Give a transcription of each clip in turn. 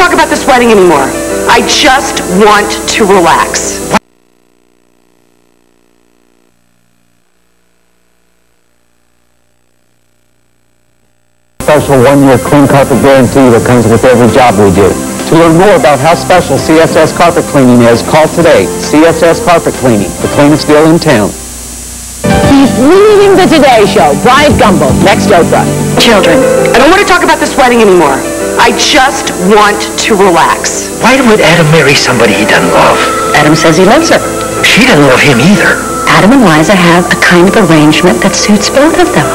talk about this wedding anymore. I just want to relax. Special one-year clean carpet guarantee that comes with every job we do. To learn more about how special CSS carpet cleaning is, call today. CSS Carpet Cleaning, the cleanest deal in town. He's leaving the Today Show. Bryant Gumbel, next Oprah. Children, I don't want to talk about this wedding anymore. I just want to relax. Why would Adam marry somebody he doesn't love? Adam says he loves her. She doesn't love him either. Adam and Liza have a kind of arrangement that suits both of them.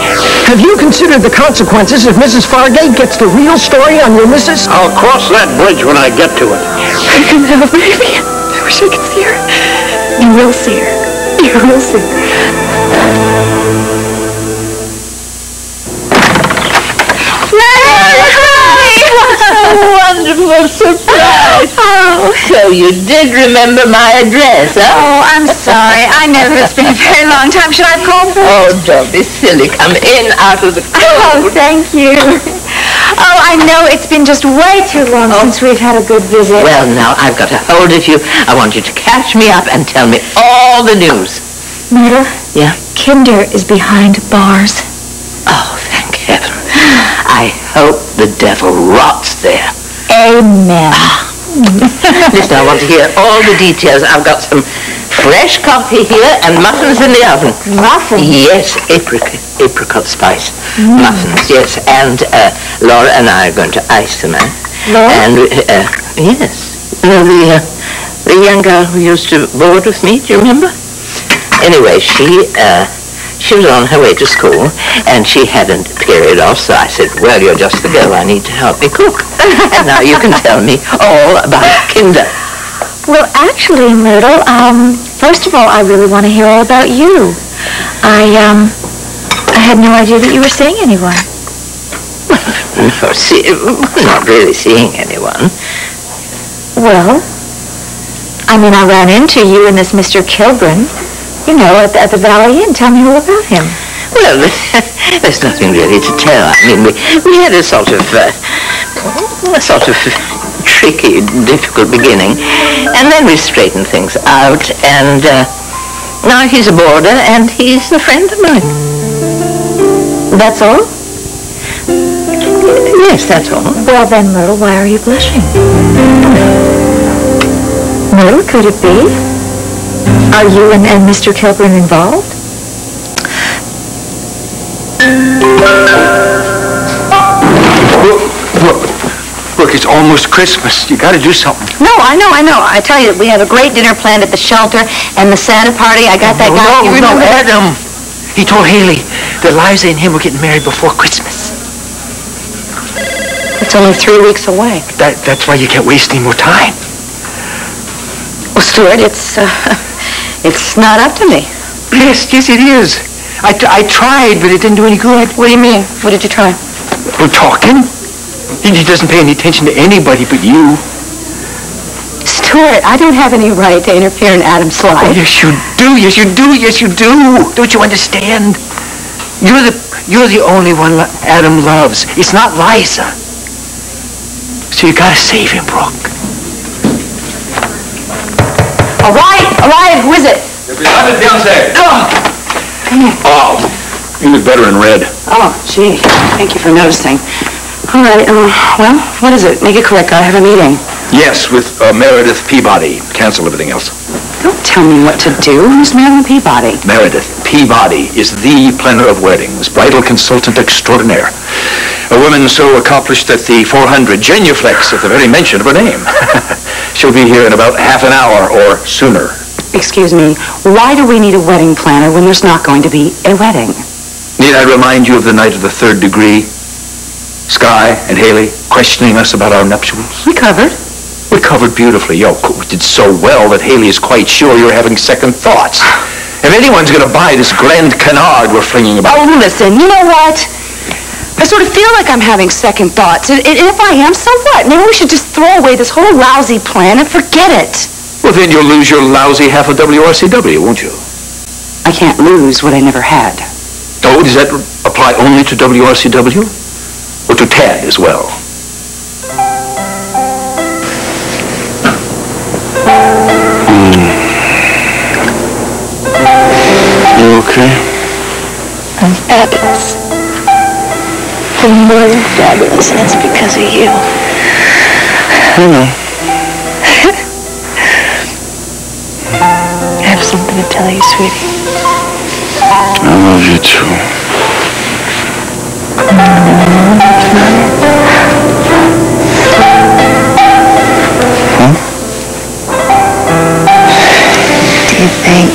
Have you considered the consequences if Mrs. Fargate gets the real story on your missus? I'll cross that bridge when I get to it. I can have a baby. I wish I could see her. You will see her. You will see her. A wonderful surprise. Oh, so you did remember my address, huh? Oh, I'm sorry. I know that it's been a very long time. Should I call for it? Oh, don't be silly. Come in out of the Oh, cold. thank you. Oh, I know it's been just way too long since we've had a good visit. Well, now, I've got a hold of you. I want you to catch me up and tell me all the news. Myrtle? Yeah? Kinder is behind bars. Oh, thank heaven. I hope the devil rots there. Amen. Listen, I want to hear all the details. I've got some fresh coffee here and muffins in the oven. Muffins? Yes, apricot spice muffins, yes. And Laura and I are going to ice them, Laura? And, yes. You know, the young girl who used to board with me, do you remember? Anyway, she was on her way to school, and she had a period off, so I said, well, you're just the girl I need to help me cook. And now you can tell me all about Kinder. Well, actually, Myrtle, first of all, I really want to hear all about you. I had no idea that you were seeing anyone. No, not really seeing anyone. Well, I mean, I ran into you and this Mr. Kilburn, you know, at the Valley Inn. Tell me all about him. Well, there's nothing really to tell. I mean, we had a sort of tricky, difficult beginning, and then we straightened things out, and now he's a boarder, and he's a friend of mine. That's all? Yes, that's all. Well then, Myrtle, why are you blushing? Myrtle, could it be? Are you and Mr. Kilburn involved? Look, it's almost Christmas. You got to do something. No, I know. I tell you, we have a great dinner planned at the shelter and the Santa party. I got that guy. You remember that? Adam. He told Haley that Liza and him were getting married before Christmas. It's only 3 weeks away. That's why you can't waste any more time. Well, Stuart, it's not up to me. Yes, it is. I tried, but it didn't do any good. What do you mean? What did you try? We're talking. He doesn't pay any attention to anybody but you. Stuart, I don't have any right to interfere in Adam's life. Oh, yes, you do. Yes, you do. Yes, you do. Don't you understand? You're the only one Adam loves. It's not Liza. So you gotta save him, Brooke. Arrive. Who is it? I'm the fiancé. Oh, you look better in red. Oh, gee. Thank you for noticing. All right, well, what is it? Make it quick. I have a meeting. Yes, with Meredith Peabody. Cancel everything else. Don't tell me what to do. Who's Marilyn Peabody? Meredith Peabody is the planner of weddings, bridal consultant extraordinaire. A woman so accomplished that the 400 genuflex at the very mention of her name. She'll be here in about half an hour or sooner. Excuse me, why do we need a wedding planner when there's not going to be a wedding? Need I remind you of the night of the 3rd degree? Sky and Haley questioning us about our nuptials? We covered. We covered beautifully. We did so well that Haley is quite sure you're having second thoughts. If anyone's going to buy this grand canard we're flinging about... Oh, listen, you know what? I sort of feel like I'm having second thoughts. And if I am, so what? Maybe we should just throw away this whole lousy plan and forget it. Well, then you'll lose your lousy half of WRCW, won't you? I can't lose what I never had. Oh, does that apply only to WRCW? Or to TAD as well? fabulous, and it's because of you. I know. I have something to tell you, sweetie. I love you too. Do you think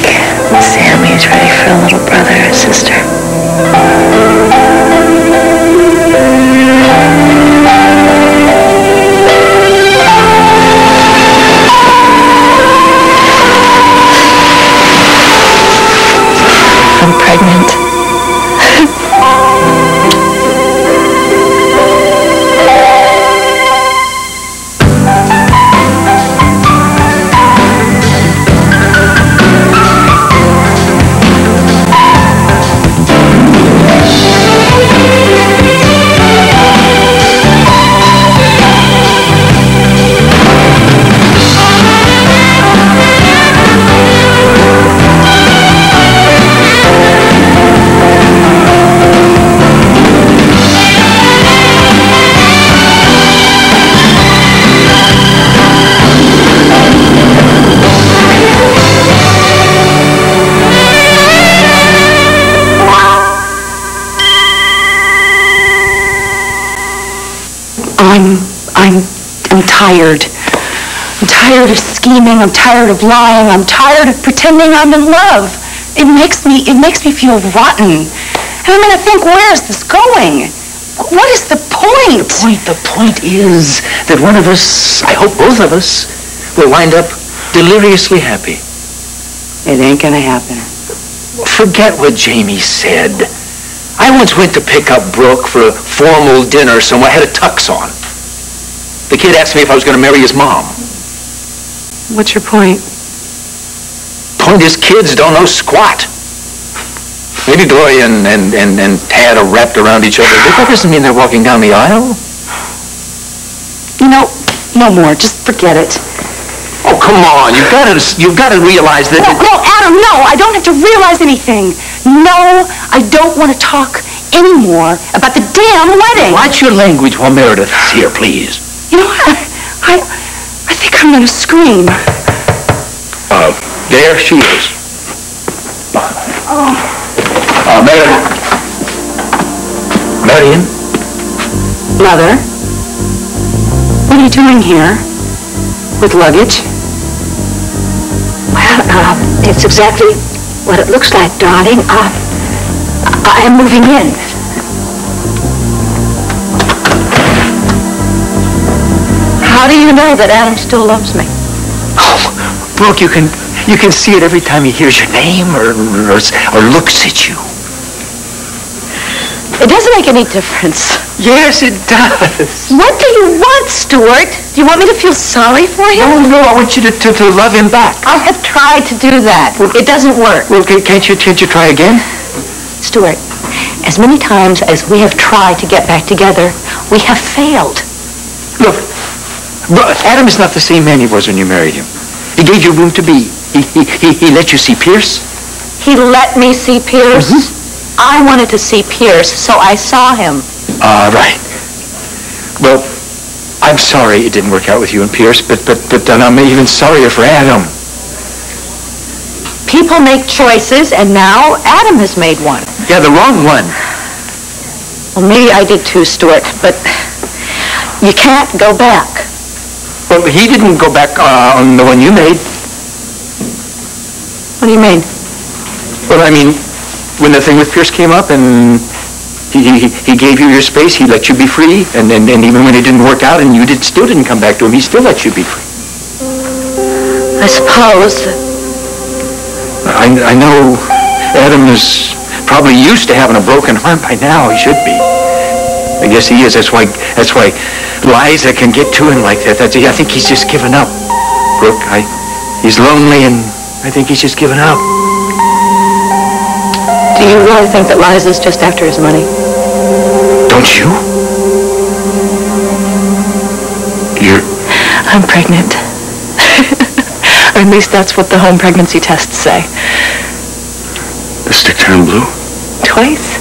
Sammy is ready for a little brother or sister? I'm pregnant. I'm tired. I'm tired of scheming. I'm tired of lying. I'm tired of pretending I'm in love. It makes me feel rotten. And I mean, I think, where is this going? What is the point? The point is that one of us, I hope both of us, will wind up deliriously happy. It ain't gonna happen. Forget what Jamie said. I once went to pick up Brooke for a formal dinner somewhere. I had a tux on. The kid asked me if I was going to marry his mom. What's your point? Point is, kids don't know squat. Maybe Gloria and Tad are wrapped around each other, but that doesn't mean they're walking down the aisle. You know, no more. Just forget it. Oh, come on. You've got to realize that... No, Adam, no. I don't have to realize anything. No, I don't want to talk anymore about the damn wedding. Watch your language while Meredith is here, please. You know, I think I'm going to scream. There she is. Meredith. Marion? Mother, what are you doing here? With luggage? Well, it's exactly what it looks like, darling. I'm moving in. How do you know that Adam still loves me? Oh, Brooke, you can see it every time he hears your name or looks at you. It doesn't make any difference. Yes, it does. What do you want, Stuart? Do you want me to feel sorry for him? No, I want you to love him back. I have tried to do that. It doesn't work. Well, can't you try again? Stuart, as many times as we have tried to get back together, we have failed. Look, Adam is not the same man he was when you married him. He gave you room to be. He let you see Pierce. He let me see Pierce. Mm-hmm. I wanted to see Pierce, so I saw him. Right. Well, I'm sorry it didn't work out with you and Pierce, but I'm even sorrier for Adam. People make choices, and now Adam has made one. Yeah, the wrong one. Well, maybe I did too, Stuart, but you can't go back. Well, he didn't go back on the one you made. What do you mean? Well, I mean, when the thing with Pierce came up and he gave you your space, he let you be free, and even when it didn't work out and you still didn't come back to him, he still let you be free. I suppose. I know Adam is probably used to having a broken heart by now. He should be. I guess he is. That's why Liza can get to him like that. I think he's just given up. Brooke, he's lonely, and I think he's just given up. Do you really think that Liza's just after his money? Don't you? I'm pregnant. Or at least that's what the home pregnancy tests say. The stick turned blue? Twice.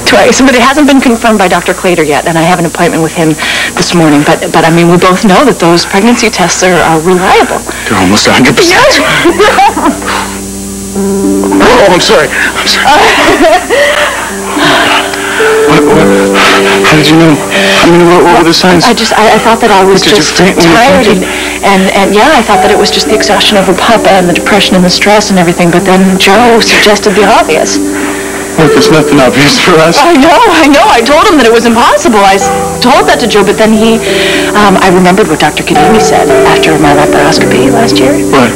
Twice, but it hasn't been confirmed by Dr. Clater yet, and I have an appointment with him this morning. But I mean, we both know that those pregnancy tests are reliable. They're almost 100%. Oh, I'm sorry. How did you know? I mean, what were the signs? I thought that I was just tired, and yeah, I thought that it was just the exhaustion of a pup and the depression and the stress and everything, but then Joe suggested the obvious. Look, there's nothing obvious for us. I know. I told him that it was impossible. I told that to Joe, but then I remembered what Dr. Kadimi said after my laparoscopy last year. What?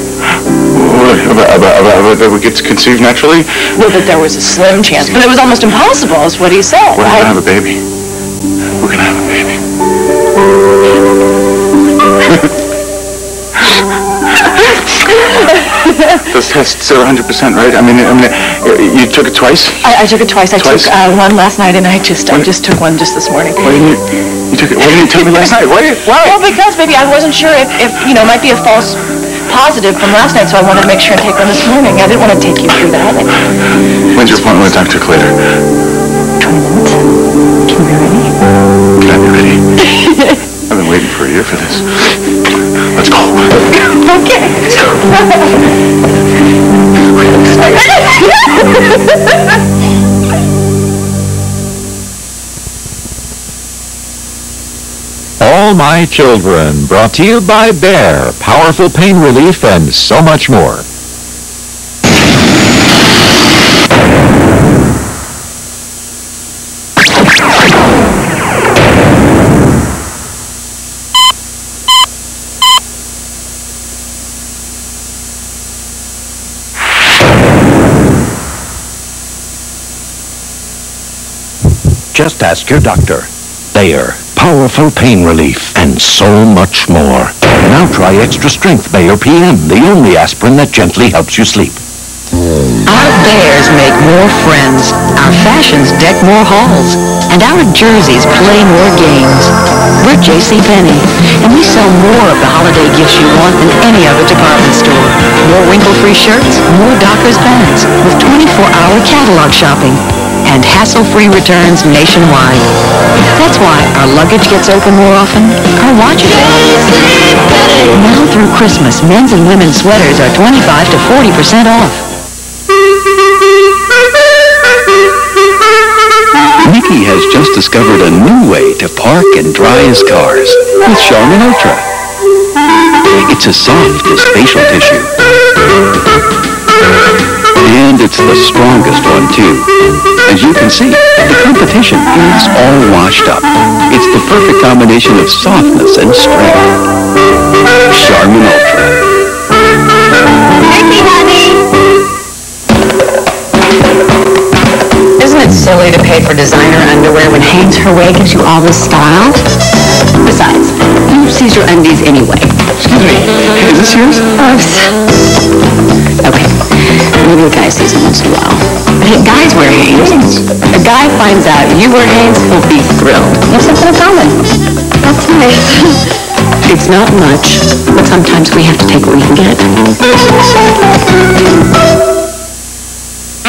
About that we get to conceive naturally? Well, that there was a slim chance, but it was almost impossible, is what he said. We're gonna have a baby. We're gonna have a baby. Those tests are 100%, right? I mean, you took it twice? I took it twice. I took one last night, and I just took one just this morning. Why didn't you tell me last night? Why? Well, because maybe I wasn't sure if it might be a false positive from last night, so I wanted to make sure and take one this morning. I didn't want to take you through that. When's your appointment with Dr. Clater? 20 minutes. Can you be ready? Can I be ready? I've been waiting for a year for this. Let's go. Okay. All My Children, brought to you by Bear, powerful pain relief and so much more. Just ask your doctor. Bayer, powerful pain relief, and so much more. Now try Extra Strength Bayer PM, the only aspirin that gently helps you sleep. Our Bears make more friends, our fashions deck more halls, and our jerseys play more games. We're JCPenney, and we sell more of the holiday gifts you want than any other department store. More wrinkle-free shirts, more Dockers bags, with 24-hour catalog shopping, and hassle-free returns nationwide. That's why our luggage gets open more often, our watches. Now through Christmas, men's and women's sweaters are 25 to 40% off. Mickey has just discovered a new way to park and dry his cars with Charmin Ultra. It's as soft as facial tissue. And it's the strongest one, too. As you can see, the competition is all washed up. It's the perfect combination of softness and strength. Charmin Ultra. Mickey, honey! Isn't it silly to pay for designer underwear when Hanes Herway gives you all this style? Besides, who sees your undies anyway? Excuse me, is this yours? Okay, maybe a guy sees them once in a while. But hey, guys wear Hanes. A guy finds out you wear Hanes, he'll be thrilled. You have something in common. That's nice. It's not much, but sometimes we have to take what we can get.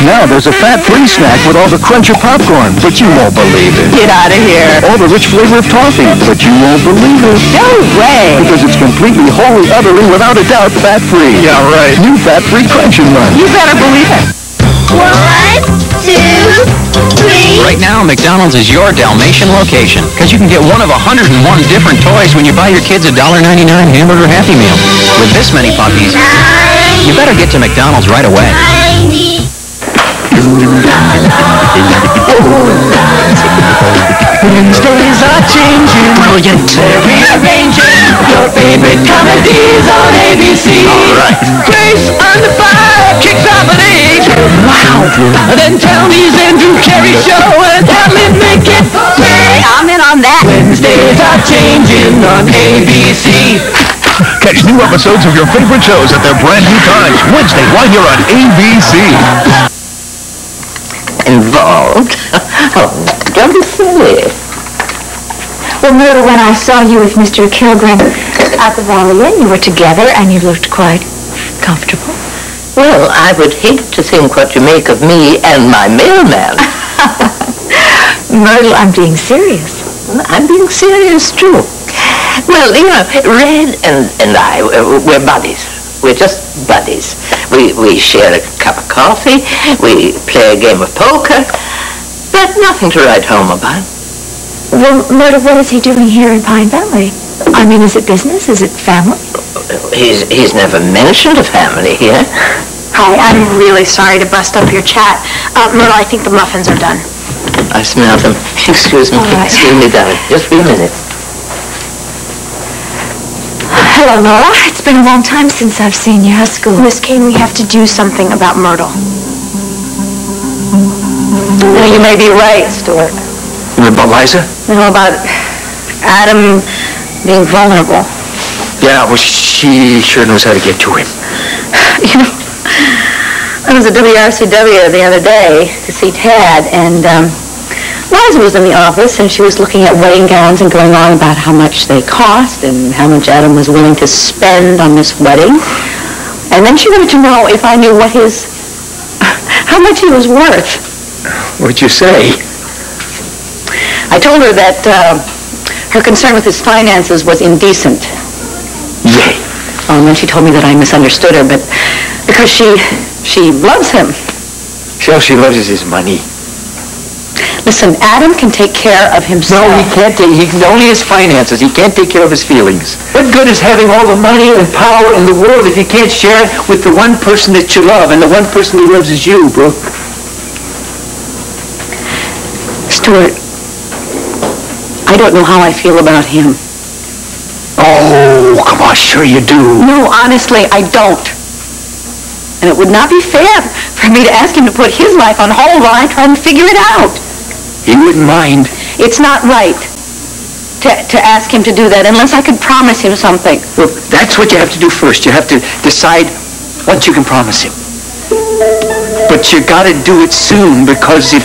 Now there's a fat-free snack with all the crunch of popcorn, but you won't believe it. Get out of here. All the rich flavor of toffee, but you won't believe it. No way. Because it's completely, wholly, utterly, without a doubt, fat-free. Yeah, right. New fat-free Crunch 'n Run. You better believe it. 1, 2, 3. Right now, McDonald's is your Dalmatian location, because you can get one of 101 different toys when you buy your kids a $1.99 hamburger Happy Meal. With this many puppies, you better get to McDonald's right away. Wednesdays are changing, brilliant, rearranging your favorite comedies on ABC. All right. Grace Under Fire kicks off at 8. Wow. And then Tony's Andrew Carey Show and Hamlet make it free. I'm in on that. Wednesdays are changing on ABC. Catch new episodes of your favorite shows at their brand new times Wednesday right here on ABC. Involved? Oh, don't be silly. Well, Myrtle, when I saw you with Mr. Kilgren at the Valley Inn, you were together and you looked quite comfortable. Well, I would hate to think what you make of me and my mailman. Myrtle, I'm being serious. I'm being serious, too. Well, you know, Red and I, we're buddies. We're just buddies. We share a cup of coffee, we play a game of poker, but nothing to write home about. Well, Myrtle, what is he doing here in Pine Valley? I mean, is it business? Is it family? He's never mentioned a family here. Hi, I'm really sorry to bust up your chat. Myrtle, I think the muffins are done. I smell them. Excuse me. All right. Excuse me, darling. Just a minute. Hello, Laura. It's been a long time since I've seen you. How's school? Miss Kane, we have to do something about Myrtle. No, you may be right, Stuart. You mean about Liza? No, about Adam being vulnerable. Yeah, well, she sure knows how to get to him. You know, I was at WRCW the other day to see Tad, and Liza was in the office, and she was looking at wedding gowns and going on about how much they cost and how much Adam was willing to spend on this wedding. And then she wanted to know if I knew how much he was worth. What'd you say? I told her that her concern with his finances was indecent. Yay. Oh, and then she told me that I misunderstood her, but because she loves him. All she loves is his money. Listen, Adam can take care of himself. No, he can't only his finances. He can't take care of his feelings. What good is having all the money and power in the world if you can't share it with the one person that you love, and the one person who loves is you, Brooke? Stuart, I don't know how I feel about him. Oh, come on, sure you do. No, honestly, I don't. And it would not be fair for me to ask him to put his life on hold while I try and figure it out. He wouldn't mind. It's not right to ask him to do that unless I could promise him something. Well, that's what you have to do first. You have to decide what you can promise him. But you got to do it soon, because if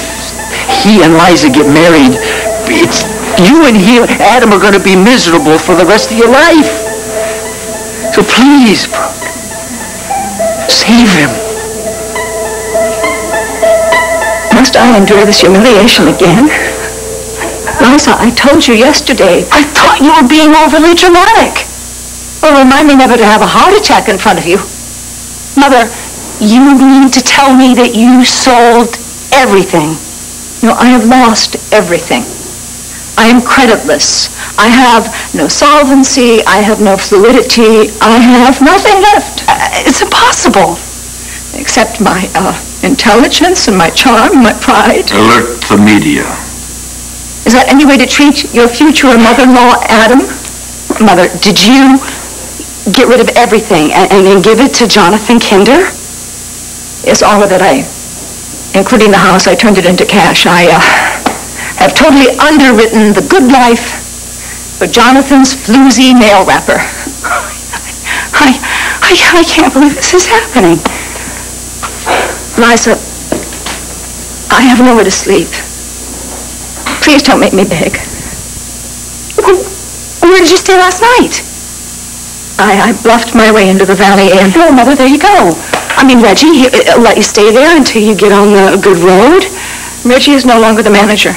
he and Liza get married, it's you and Adam are going to be miserable for the rest of your life. So please, Brooke, save him. Must I endure this humiliation again? Liza, I told you yesterday. I thought you were being overly dramatic. Well, remind me never to have a heart attack in front of you. Mother, you mean to tell me that you sold everything? No, I have lost everything. I am creditless. I have no solvency. I have no fluidity. I have nothing left. It's impossible. Except my intelligence and my charm and my pride. Alert the media. Is that any way to treat your future mother-in-law, Adam? Mother, did you get rid of everything and then give it to Jonathan Kinder? Yes, all of it. Including the house, I turned it into cash. I have totally underwritten the good life for Jonathan's floozy nail wrapper. I can't believe this is happening. Liza, I have nowhere to sleep. Please don't make me beg. Where did you stay last night? I bluffed my way into the Valley Inn. Oh, Mother, there you go. I mean, Reggie, he'll let you stay there until you get on the good road. Reggie is no longer the manager.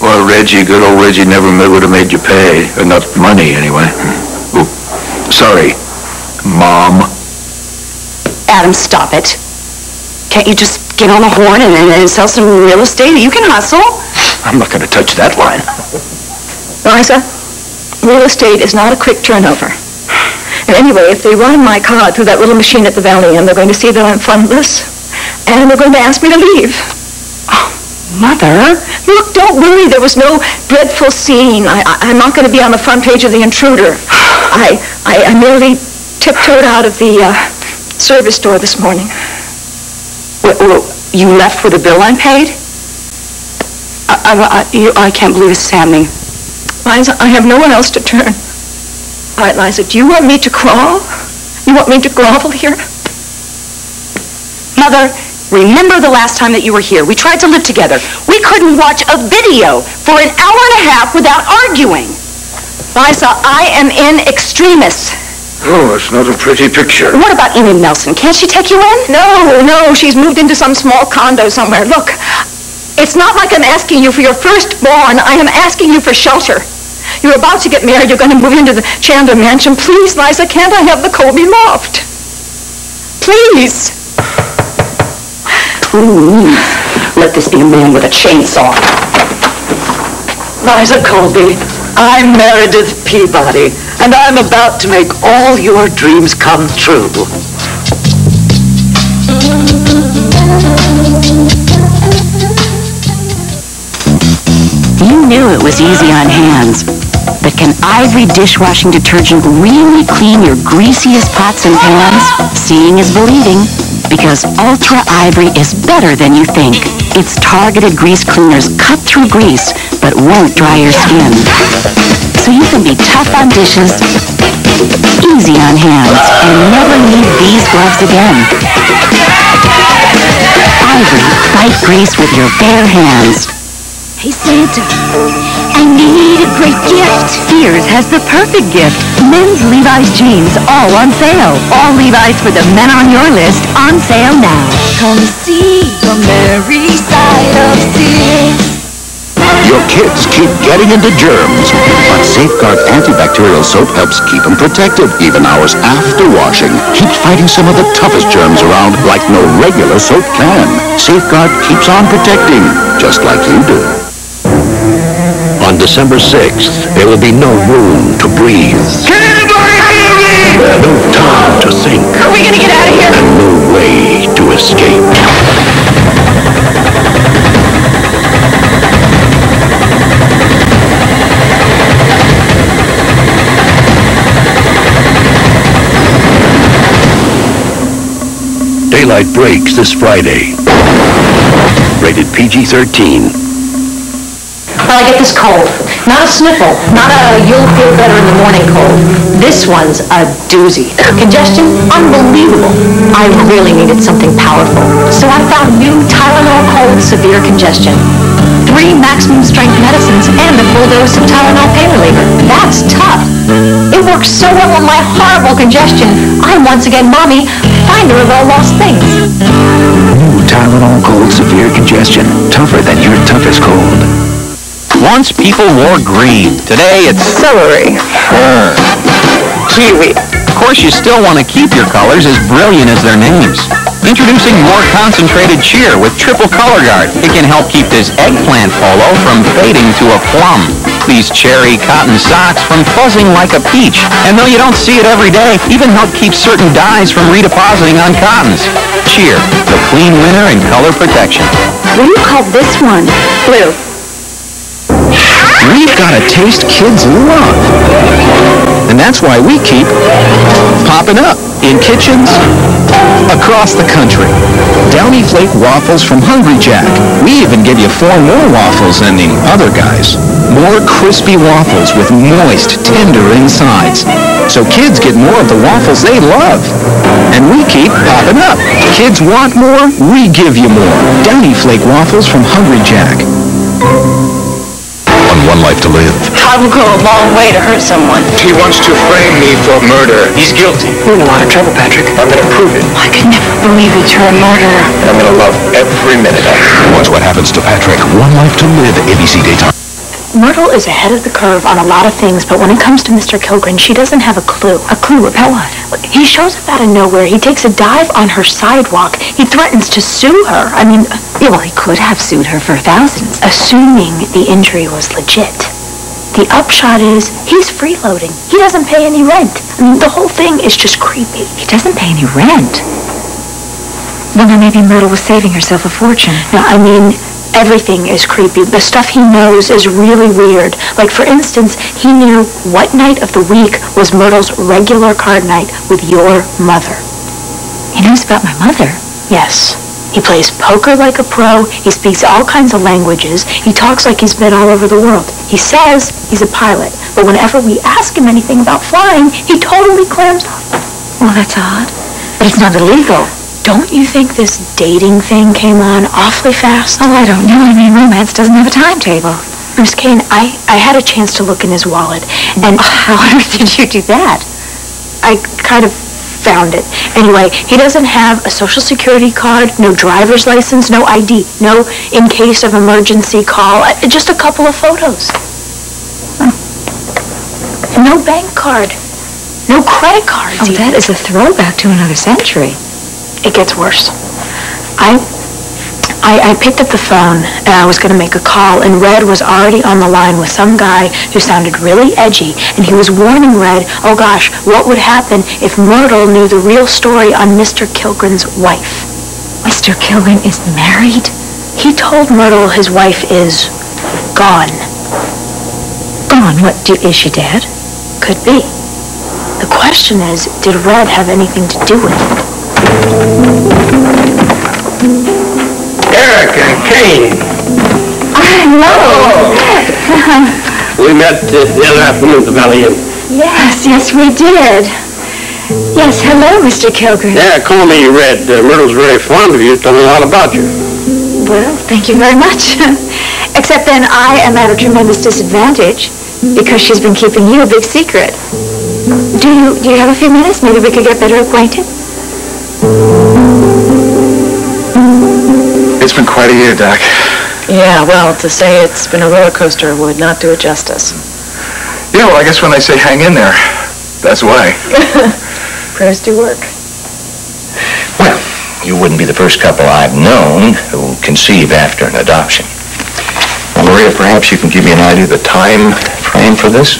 Well, Reggie, good old Reggie, never would have made you pay. Enough money, anyway. Oh, sorry, Mom. Adam, stop it. Can't you just get on a horn and sell some real estate? You can hustle. I'm not going to touch that line. Liza, real estate is not a quick turnover. And anyway, if they run my card through that little machine at the Valley Inn, they're going to see that I'm fundless, and they're going to ask me to leave. Oh, Mother. Look, don't worry. There was no dreadful scene. I'm not going to be on the front page of The Intruder. I merely tiptoed out of the service door this morning. Well, you left with a bill unpaid? I can't believe this is happening. Liza, I have no one else to turn. All right, Liza, do you want me to crawl? You want me to grovel here? Mother, remember the last time that you were here? We tried to live together. We couldn't watch a video for an hour and a half without arguing. Liza, I am in extremis. Oh, it's not a pretty picture. What about Enid Nelson? Can't she take you in? No, she's moved into some small condo somewhere. Look, It's not like I'm asking you for your firstborn. I am asking you for shelter. You're about to get married. You're going to move into the Chandler mansion. Please, Liza, can't I have the Colby loft? Please. Please. Let this be a man with a chainsaw. Liza Colby, I'm Meredith Peabody, and I'm about to make all your dreams come true. You knew it was easy on hands, but can Ivory dishwashing detergent really clean your greasiest pots and pans? Seeing is believing, because Ultra Ivory is better than you think. Its targeted grease cleaners cut through grease, but won't dry your skin. So you can be tough on dishes, easy on hands, and never need these gloves again. Ivory, fight grease with your bare hands. Hey, Santa, I need a great gift. Sears has the perfect gift. Men's Levi's jeans, all on sale. All Levi's for the men on your list, on sale now. Come see the merry side of Sears. Your kids keep getting into germs, but Safeguard antibacterial soap helps keep them protected, even hours after washing. Keeps fighting some of the toughest germs around like no regular soap can. Safeguard keeps on protecting, just like you do. On December 6th, there will be no room to breathe. Can anybody hear me? No time to think. Are we going to get out of here? And no way to escape. Daylight breaks this Friday. Rated PG-13. Well, I get this cold. Not a sniffle, not a you'll feel better in the morning cold. This one's a doozy. Congestion, unbelievable. I really needed something powerful. So I found new Tylenol Cold Severe Congestion. 3 maximum strength medicines and a full dose of Tylenol pain reliever. That's tough. It works so well on my horrible congestion. I'm once again Mommy, finder of all lost things. New Tylenol Cold Severe Congestion. Tougher than your toughest cold. Once people wore green. Today it's celery, fern, kiwi. Of course, you still want to keep your colors as brilliant as their names. Introducing more concentrated cheer with triple color guard. It can help keep this eggplant polo from fading to a plum. These cherry cotton socks from fuzzing like a peach. And though you don't see it every day, even help keep certain dyes from redepositing on cottons. Cheer, the clean winner in color protection. What do you call this one? Blue. We've got a taste kids love. And that's why we keep popping up in kitchens across the country. Downy Flake waffles from Hungry Jack. We even give you 4 more waffles than the other guys. More crispy waffles with moist, tender insides. So kids get more of the waffles they love. And we keep popping up. Kids want more, we give you more. Downy Flake waffles from Hungry Jack. One life to live. I will go a long way to hurt someone. He wants to frame me for murder. He's guilty. You're in a lot of trouble, Patrick. I'm going to prove it. I could never believe that you're a murderer. And I'm going to love every minute of it. Watch what happens to Patrick. One life to live. ABC Daytime. Myrtle is ahead of the curve on a lot of things, but when it comes to Mr. Kilgren, she doesn't have a clue. A clue about what? He shows up out of nowhere. He takes a dive on her sidewalk. He threatens to sue her. I mean, Yeah, well, he could have sued her for thousands. assuming the injury was legit. The upshot is he's freeloading. He doesn't pay any rent. I mean, the whole thing is just creepy. He doesn't pay any rent. Well, then maybe Myrtle was saving herself a fortune. No, I mean, everything is creepy. The stuff he knows is really weird. Like, for instance, he knew what night of the week was Myrtle's regular card night with your mother. He knows about my mother. Yes. He plays poker like a pro. He speaks all kinds of languages. He talks like he's been all over the world. He says he's a pilot, but whenever we ask him anything about flying, he totally clams up. Well, that's odd. But it's not illegal. Don't you think this dating thing came on awfully fast? Oh, I don't know. I mean, romance doesn't have a timetable. Bruce Kane, I had a chance to look in his wallet, and How on earth did you do that? I kind of found it. Anyway, he doesn't have a social security card, no driver's license, no ID, no in case of emergency call, just a couple of photos. No bank card, no credit cards. Oh, that is a throwback to another century. It gets worse. I picked up the phone and I was going to make a call, and Red was already on the line with some guy who sounded really edgy, and he was warning Red, oh gosh, what would happen if Myrtle knew the real story on Mr. Kilgren's wife? Mr. Kilgren is married? He told Myrtle his wife is gone. Gone? What, is she dead? Could be. The question is, did Red have anything to do with it? Eric and Kane. Hello. We met the other afternoon at the Valley Inn. Yes, we did. Yes, hello, Mr. Kilgren. Yeah, call me Red. Myrtle's very fond of you. Told me a lot about you. Well, thank you very much. Except then I am at a tremendous disadvantage because she's been keeping you a big secret. Do you have a few minutes? Maybe we could get better acquainted? It's been quite a year, Doc. Yeah, well, to say it's been a roller coaster would not do it justice. Yeah, well, I guess when they say hang in there, that's why. Prayers do work. Well, you wouldn't be the first couple I've known who conceive after an adoption. Well, Maria, perhaps you can give me an idea of the time frame for this?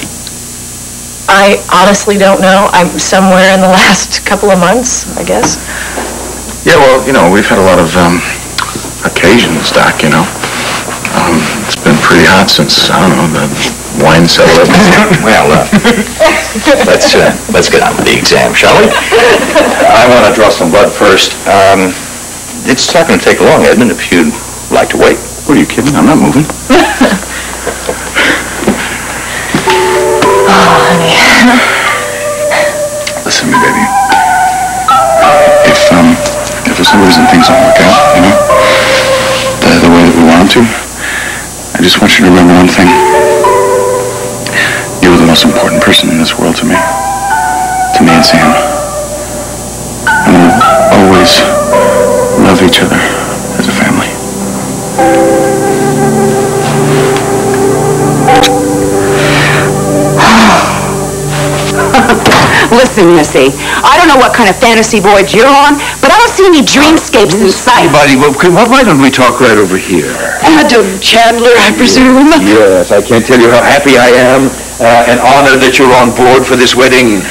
I honestly don't know. I'm somewhere in the last couple of months, I guess. Yeah, well, we've had a lot of occasions, Doc, It's been pretty hot since, I don't know, the wine cellar. Well, let's get on with the exam, shall we? I want to draw some blood first. It's not going to take long, Edmund, if you'd like to wait. What, are you kidding? I'm not moving. Listen to me, baby. If for some reason things don't work out, the way that we want them to, I just want you to remember one thing. You were the most important person in this world to me and Sam. And we'll always love each other as a family. Listen, Missy, I don't know what kind of fantasy voyage you're on, but I don't see any dreamscapes in sight. Buddy, why don't we talk right over here? Adam Chandler, I presume? Yes, I can't tell you how happy I am and honored that you're on board for this wedding.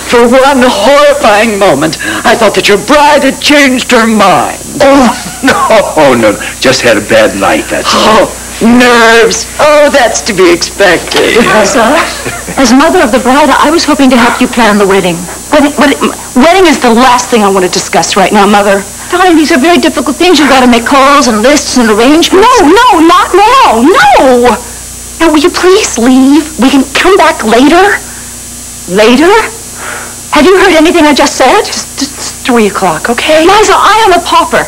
For one horrifying moment, I thought that your bride had changed her mind. Oh, no. Just had a bad night, that's all. Nerves. Oh, that's to be expected. Yes, as mother of the bride, I was hoping to help you plan the wedding. Wedding is the last thing I want to discuss right now, Mother. Darling, these are very difficult things. You've got to make calls and lists and arrangements. No, not now. No. Now, will you please leave? We can come back later. Later? Have you heard anything I just said? It's 3 o'clock, okay? Liza, I am a pauper.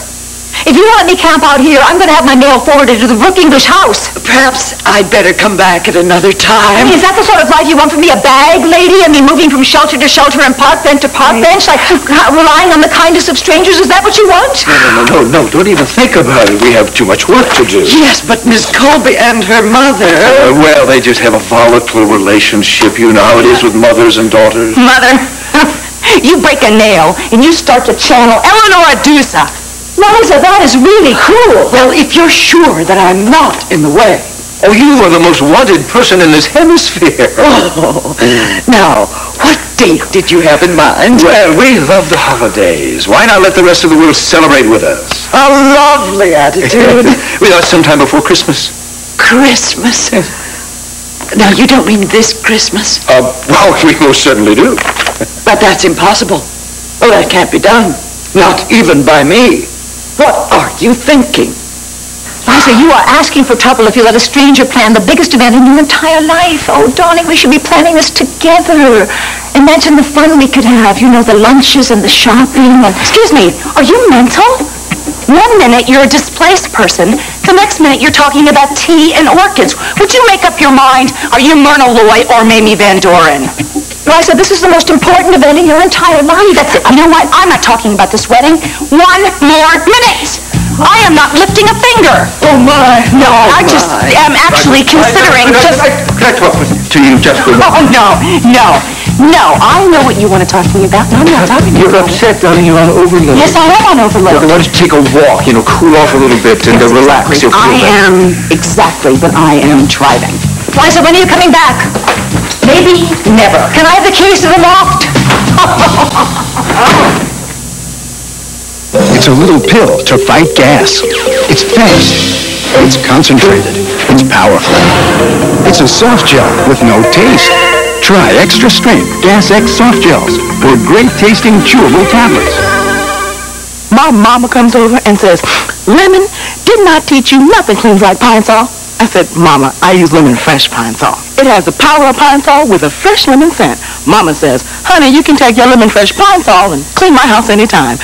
If you let me camp out here, I'm going to have my mail forwarded to the Brook English house. Perhaps I'd better come back at another time. Is that the sort of life you want from me? A bag lady? I mean, moving from shelter to shelter and park bench to park bench? Like relying on the kindness of strangers? Is that what you want? No. Don't even think about it. We have too much work to do. Yes, but Miss Colby and her mother... well, they just have a volatile relationship. You know how it is with mothers and daughters. Mother, you break a nail and you start to channel Eleanor Adusa. Liza, that is really cruel. Well, if you're sure that I'm not in the way. Oh, you are the most wanted person in this hemisphere. Oh, now, what date did you have in mind? Well, we love the holidays. Why not let the rest of the world celebrate with us? A lovely attitude. We thought sometime before Christmas. Christmas? Now, you don't mean this Christmas? Well, we most certainly do. But that's impossible. Oh, that can't be done. Not even by me. What are you thinking? Liza, you are asking for trouble if you let a stranger plan the biggest event in your entire life. Oh, darling, we should be planning this together. Imagine the fun we could have. The lunches and the shopping. Excuse me, are you mental? 1 minute you're a displaced person. The next minute you're talking about tea and orchids. Would you make up your mind? Are you Myrna Loy or Mamie Van Doren? Liza, this is the most important event in your entire life. That's it. You know what? I'm not talking about this wedding 1 more minute. I am not lifting a finger. Oh, my. No, I just am actually considering just... Can I talk to you just for a Oh, moment? no. I know what you want to talk to me about. No, I'm not talking to you. You're upset, darling. You're on overload. Yes, I am on overload. Why don't you take a walk, cool off a little bit and relax. You'll feel better. Exactly, but I am driving. Liza, when are you coming back? Maybe never. Can I have the keys to the loft? It's a little pill to fight gas. It's fast. It's concentrated. It's powerful. It's a soft gel with no taste. Try Extra Strength Gas X Soft Gels for great-tasting chewable tablets. My mama comes over and says, Lemon, didn't I teach you nothing cleans like Pine Sol? I said, Mama, I use Lemon Fresh Pine Sol. It has the power of Pine Sol with a fresh lemon scent. Mama says, honey, you can take your Lemon Fresh Pine Sol and clean my house anytime.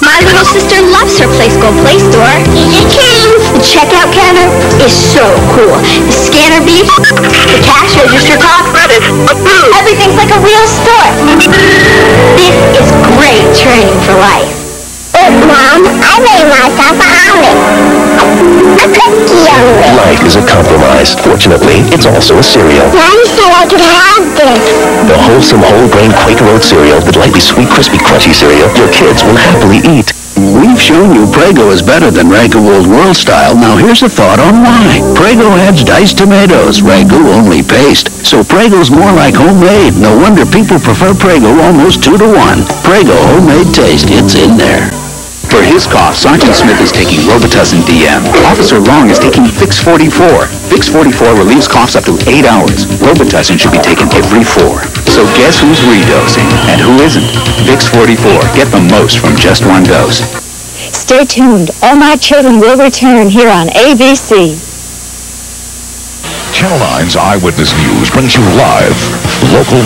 My little sister loves her Playsko Play Store. The checkout counter is so cool. The scanner beeps, the cash register talks. Everything's like a real store. This is great training for life. Mom, I made myself an omelet. A cookie omelet. Life is a compromise. Fortunately, it's also a cereal. Daddy said I could have this. The wholesome whole grain Quaker Oat cereal, the lightly sweet, crispy, crunchy cereal your kids will happily eat. We've shown you Prego is better than Ragu Old World Style. Now here's a thought on why. Prego adds diced tomatoes, Ragu only paste. So Prego's more like homemade. No wonder people prefer Prego almost 2 to 1. Prego homemade taste, it's in there. For his cough, Sergeant Smith is taking Robitussin DM. Officer Long is taking Fix 44. Fix 44 relieves coughs up to 8 hours. Robitussin should be taken every 4. So guess who's redosing and who isn't? Fix 44. Get the most from just one dose. Stay tuned. All My Children will return here on ABC. Channel 9's Eyewitness News brings you live, local,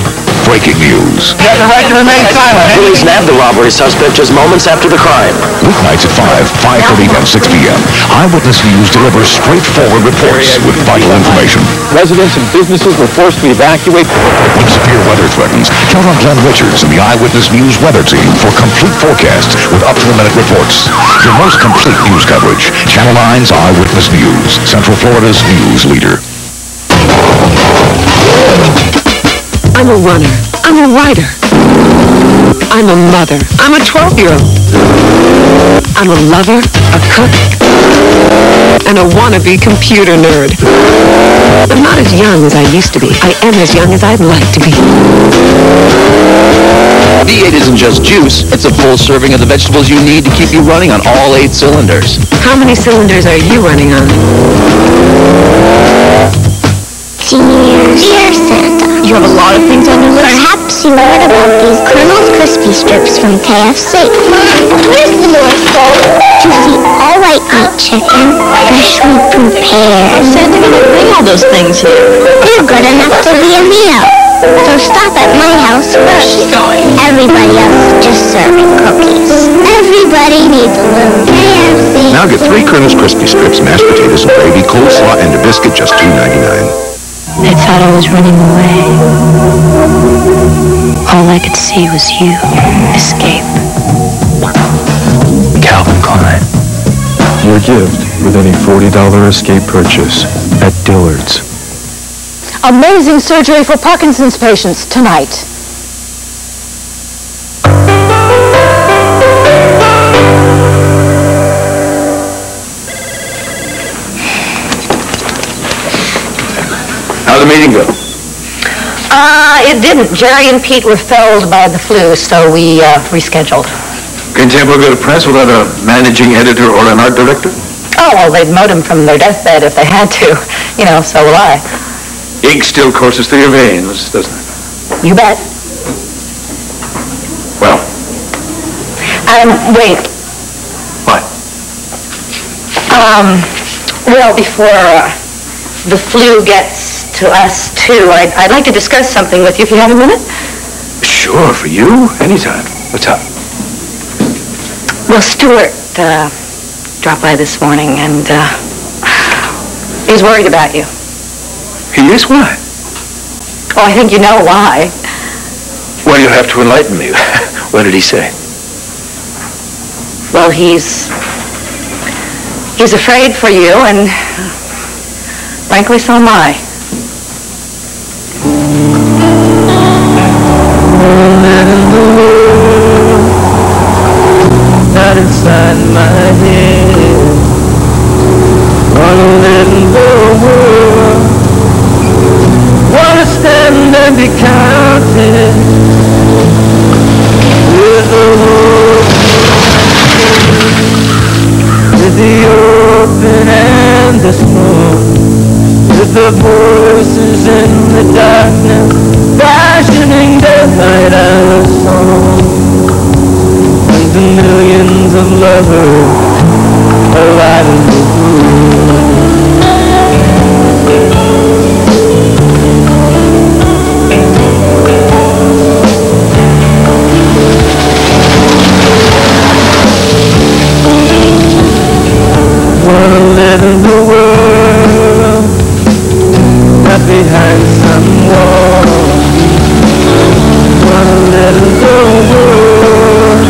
breaking news. You have the right to remain silent. Police nabbed the robbery suspect just moments after the crime. Weeknights at 5, 5:30, and 6 p.m. Eyewitness News delivers straightforward reports with vital information. Residents and businesses were forced to evacuate. When severe weather threatens, count on Glenn Richards and the Eyewitness News weather team for complete forecasts with up-to-the-minute reports. Your most complete news coverage. Channel 9's Eyewitness News, Central Florida's news leader. I'm a runner. I'm a writer. I'm a mother. I'm a 12-year-old. I'm a lover, a cook, and a wannabe computer nerd. I'm not as young as I used to be. I am as young as I'd like to be. V8 isn't just juice. It's a full serving of the vegetables you need to keep you running on all 8 cylinders. How many cylinders are you running on? Dear Santa, You have a lot of things on your list. perhaps you heard about these Colonel's Crispy Strips from KFC. Here's the North Pole. Juicy, all white meat chicken, freshly prepared. Santa gonna bring all those things here. You're good enough to be a Leo. So stop at my house first. Everybody else is just serving cookies. Everybody needs a little KFC. Now get 3 Colonel's Crispy Strips, mashed potatoes and gravy, coleslaw, and a biscuit, just $2.99. I thought I was running away. All I could see was you. Escape. Calvin Klein. Your gift with any $40 escape purchase at Dillard's. Amazing surgery for Parkinson's patients tonight. How'd the meeting go? It didn't. Jerry and Pete were felled by the flu, so we rescheduled. Can Temple go to press without a managing editor or an art director? Oh, well, they'd mow them from their deathbed if they had to. You know, so will I. Ink still courses through your veins, doesn't it? You bet. Well. Wait. What? Well, before the flu gets to us, too, I'd like to discuss something with you if you have a minute. Sure, for you, anytime. What's up? Well, Stuart dropped by this morning, and he's worried about you. He is what? Oh, I think you know why. Well, you'll have to enlighten me. What did he say? Well, he's afraid for you, and frankly, so am I. Not inside my head. Wanna live in the world. Wanna stand and be counted. With the hope, with the open and the smoke, with the voices in the darkness, fashioning the light of a song. The millions of lovers alive in the wanna live in the world, not behind some wall. Wanna live in the world,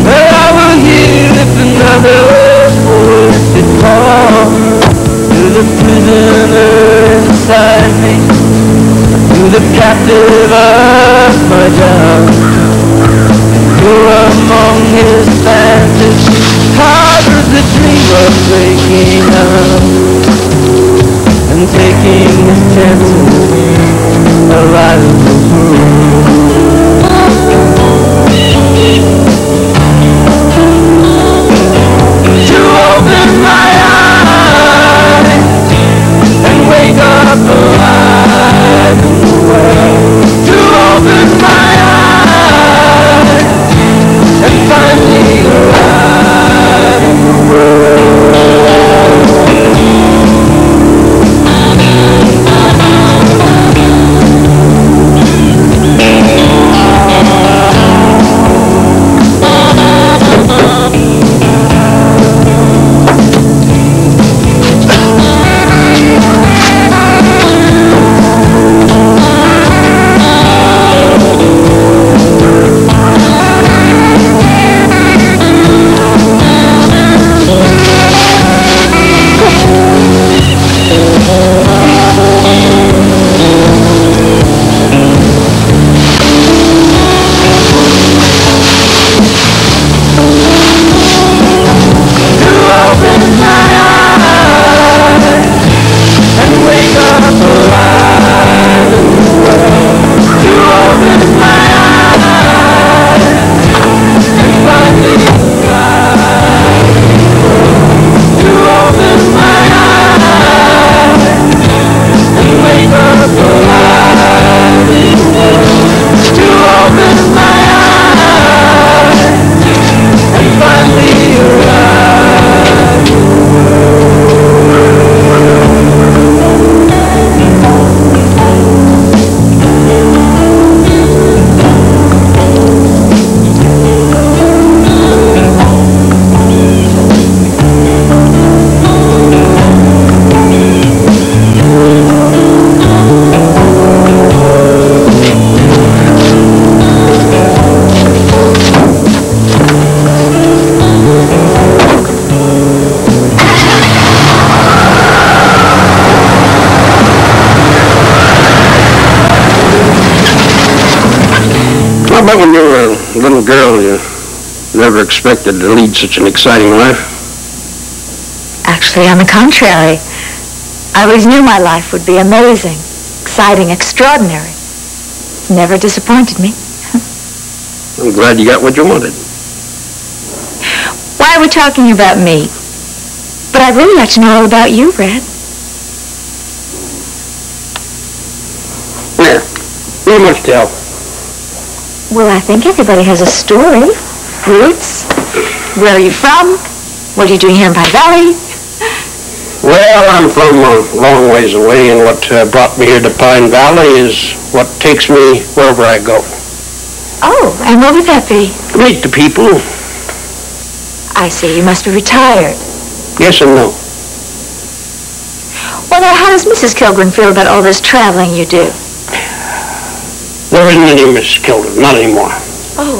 but I will hear if another voice should call. You're the prisoner inside me, you're the captive of my job. You're among his fantasies, harbors the dream of waking up and taking his chances alive in the world. To open my eyes and wake up alive in the world. To open my eyes and find me alive in the world. I bet when you were a little girl, you never expected to lead such an exciting life. Actually, on the contrary, I always knew my life would be amazing, exciting, extraordinary. It's never disappointed me. I'm glad you got what you wanted. Why are we talking about me? But I'd really like to know all about you, Red. Yeah, not much to tell. Well, I think everybody has a story. Roots. Where are you from? What are you doing here in Pine Valley? Well, I'm from a long ways away, and what brought me here to Pine Valley is what takes me wherever I go. Oh, and what would that be? Meet the people. I see. You must be retired. Yes and no. Well, now, how does Mrs. Kilgren feel about all this traveling you do? There isn't any Miss Kilden, not anymore. Oh,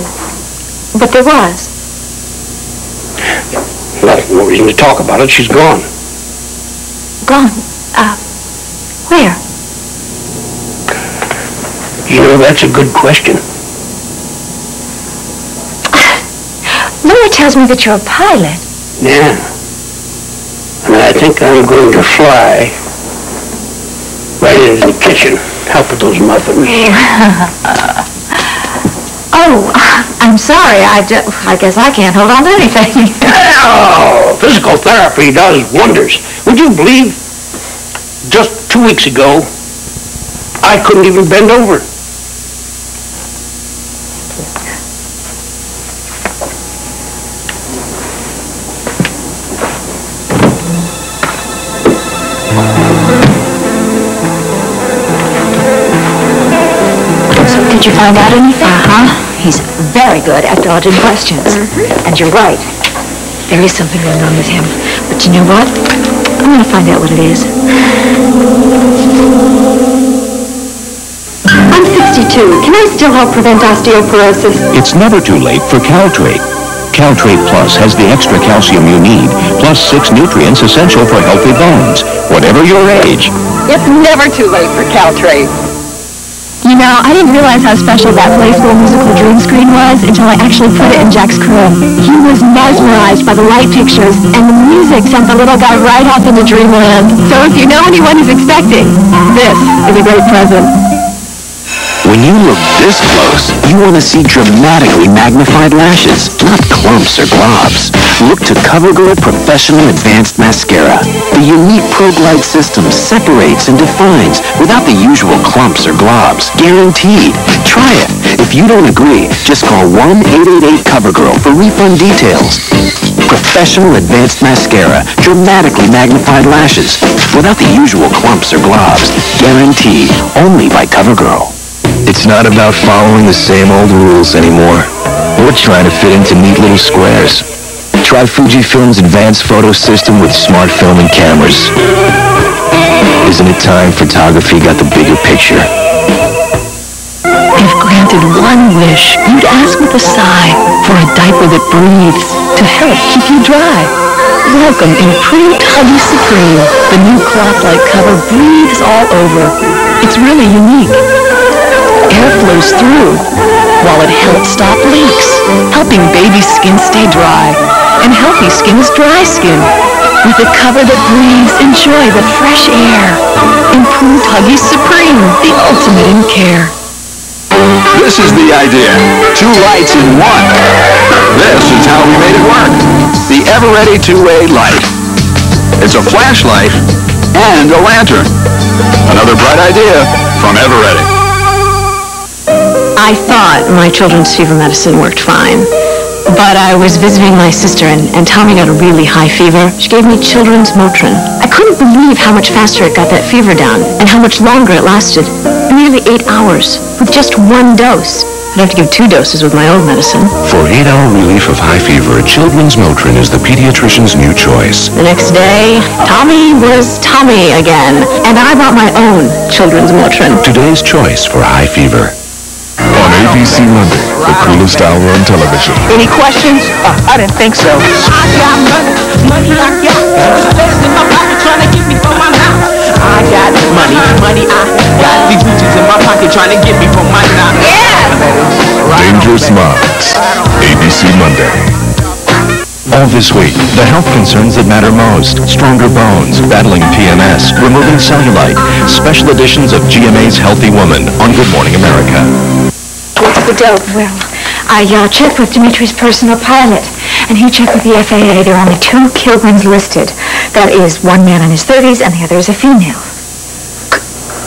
but there was. Well, no reason to talk about it. She's gone. Gone? Where? You know, that's a good question. Laura tells me that you're a pilot. Yeah. And I think I'm going to fly right into the kitchen, help with those muffins. Oh, I'm sorry. I guess I can't hold on to anything. Oh, physical therapy does wonders. Would you believe just 2 weeks ago, I couldn't even bend over. Did you find out anything? He's very good at dodging questions. And you're right. There is something going on with him. But you know what? I'm going to find out what it is. I'm 62. Can I still help prevent osteoporosis? It's never too late for Caltrate. Caltrate Plus has the extra calcium you need, plus 6 nutrients essential for healthy bones, whatever your age. It's never too late for Caltrate. You know, I didn't realize how special that Play School musical dream screen was until I actually put it in Jack's crib. He was mesmerized by the light pictures, and the music sent the little guy right off into dreamland. So if you know anyone who's expecting, this is a great present. When you look this close, you want to see dramatically magnified lashes, not clumps or globs. Look to CoverGirl Professional Advanced Mascara. The unique ProGlide system separates and defines without the usual clumps or globs. Guaranteed. Try it. If you don't agree, just call 1-888-CoverGirl for refund details. Professional Advanced Mascara. Dramatically magnified lashes without the usual clumps or globs. Guaranteed. Only by CoverGirl. It's not about following the same old rules anymore. We're trying to fit into neat little squares. Try Fujifilm's advanced photo system with smart filming cameras. Isn't it time photography got the bigger picture? If granted one wish, you'd ask with a sigh for a diaper that breathes to help keep you dry. Welcome Improved Huggies Supreme. The new cloth-like cover breathes all over. It's really unique. Air flows through, while it helps stop leaks, helping baby skin stay dry. And healthy skin is dry skin. With a cover that breathes, enjoy the fresh air. Improved Huggies Supreme, the ultimate in care. This is the idea. 2 lights in one. This is how we made it work. The Eveready two-way light. It's a flashlight and a lantern. Another bright idea from Eveready. I thought my children's fever medicine worked fine. But I was visiting my sister, and Tommy got a really high fever. She gave me children's Motrin. I couldn't believe how much faster it got that fever down, and how much longer it lasted. Nearly 8 hours, with just 1 dose. I'd have to give 2 doses with my old medicine. For 8-hour relief of high fever, Children's Motrin is the pediatrician's new choice. The next day, Tommy was Tommy again, and I bought my own children's Motrin. Today's choice for high fever. On ABC Monday, the coolest hour on television. Any questions? I didn't think so. I got money I got. Space in my pocket trying to get me from my house. I got money I got. These bitches in my pocket trying to get me from my house. Yes! Dangerous Minds, ABC Monday. All this week, the health concerns that matter most. Stronger bones, battling PMS, removing cellulite. Special editions of GMA's Healthy Woman on Good Morning America. What's the dope? Well, I checked with Dimitri's personal pilot, and he checked with the FAA. There are only 2 Kilgrens listed. That is, one man in his 30s, and the other is a female.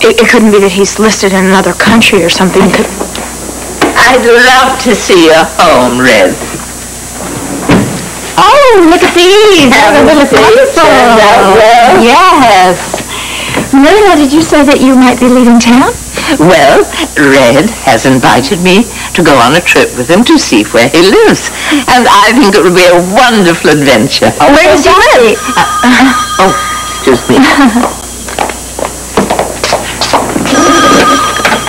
It couldn't be that he's listed in another country or something. I'd love to see your home, Red. Oh, look at these! They're really beautiful. Yes. Marilla, did you say that you might be leaving town? Well, Red has invited me to go on a trip with him to see where he lives. And I think it would be a wonderful adventure. Where does he live? Excuse me.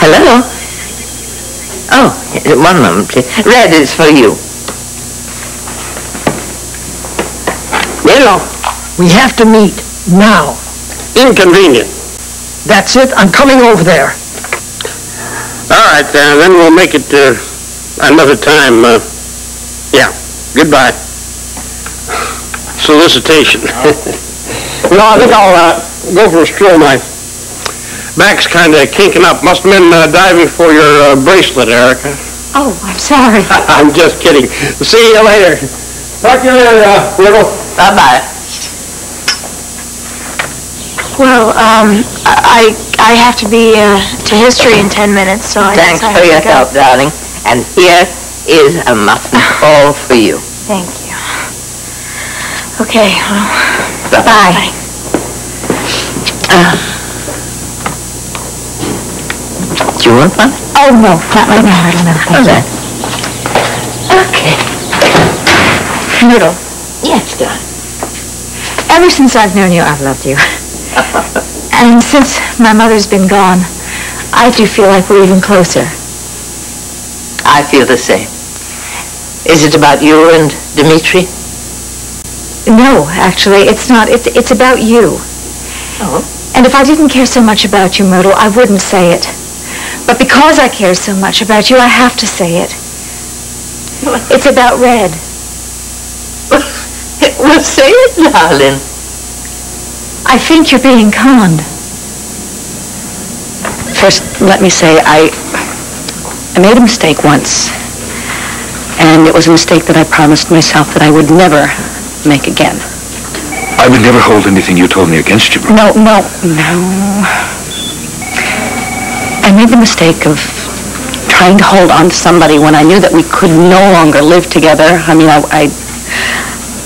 Hello? One moment, please. Red is for you. Well, we have to meet now. Inconvenient. That's it. I'm coming over there. All right, then we'll make it another time. Yeah, goodbye. Solicitation. No, I think I'll go for a stroll. My back's kind of kinking up. Must have been diving for your bracelet, Erica. Oh, I'm sorry. I'm just kidding. See you later. Talk to you later, Little. Bye-bye. Well, I have to be to history in 10 minutes, so I Thanks guess I for your have to go. help, darling. And here is a muffin all for you. Thank you. Okay, well, Bye-bye. Do you want one? Oh, no, not right now. I don't know. Thank you. Okay. Myrtle. Yes, darling. Ever since I've known you, I've loved you. And since my mother's been gone, I do feel like we're even closer. I feel the same. Is it about you and Dimitri? No, actually, it's not. It's about you. Oh. And if I didn't care so much about you, Myrtle, I wouldn't say it. But because I care so much about you, I have to say it. It's about Red. Well, say it, darling. I think you're being conned. First, let me say, I made a mistake once. And it was a mistake that I promised myself that I would never make again. I would never hold anything you told me against you, Brooke. No. I made the mistake of trying to hold on to somebody when I knew that we could no longer live together. I mean, I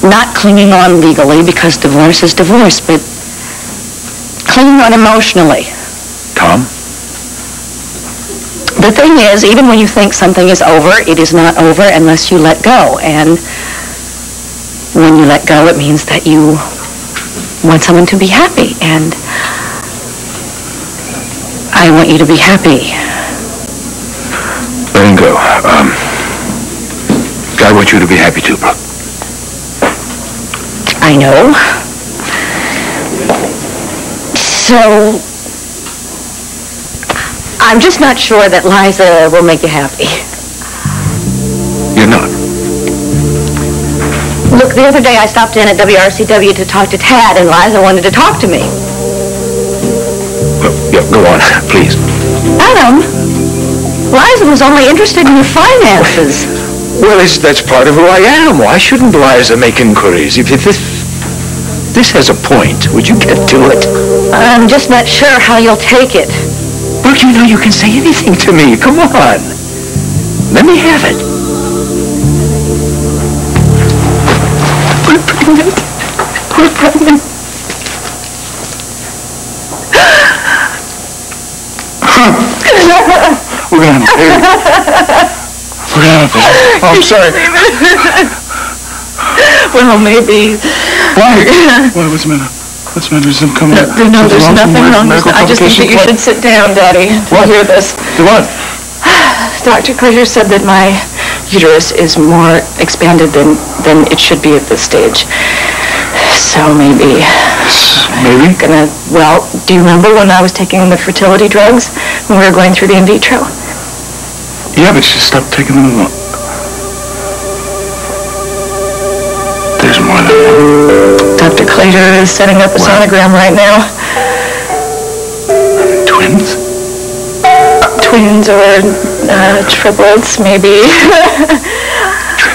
not clinging on legally because divorce is divorce, but clinging on emotionally. Tom? The thing is, even when you think something is over, it is not over unless you let go. And when you let go, it means that you want someone to be happy. And I want you to be happy. Letting go. I want you to be happy too, Brooke. I know. So, I'm just not sure that Liza will make you happy. You're not? Look, the other day I stopped in at WRCW to talk to Tad, and Liza wanted to talk to me. Well, yeah, go on, please. Adam, Liza was only interested in your finances. Well, that's part of who I am. Why shouldn't Liza make inquiries? If this has a point, would you get to it? I'm just not sure how you'll take it. Brooke, you know you can say anything to me. Come on. Let me have it. We're pregnant. We're pregnant. We're gonna have a baby. We're gonna have a baby. Oh, I'm sorry. Well, maybe. Why? What's the matter? What's the matter? Is him coming? No, there's nothing wrong. I just think that you should sit down, Daddy, and hear this. What? Dr. Crozier said that my uterus is more expanded than it should be at this stage. So maybe. Maybe? Well, do you remember when I was taking the fertility drugs when we were going through the in vitro? Yeah, but she stopped taking them. There's more than one. Dr. Claytor is setting up a sonogram right now. Twins? Twins or triplets, maybe.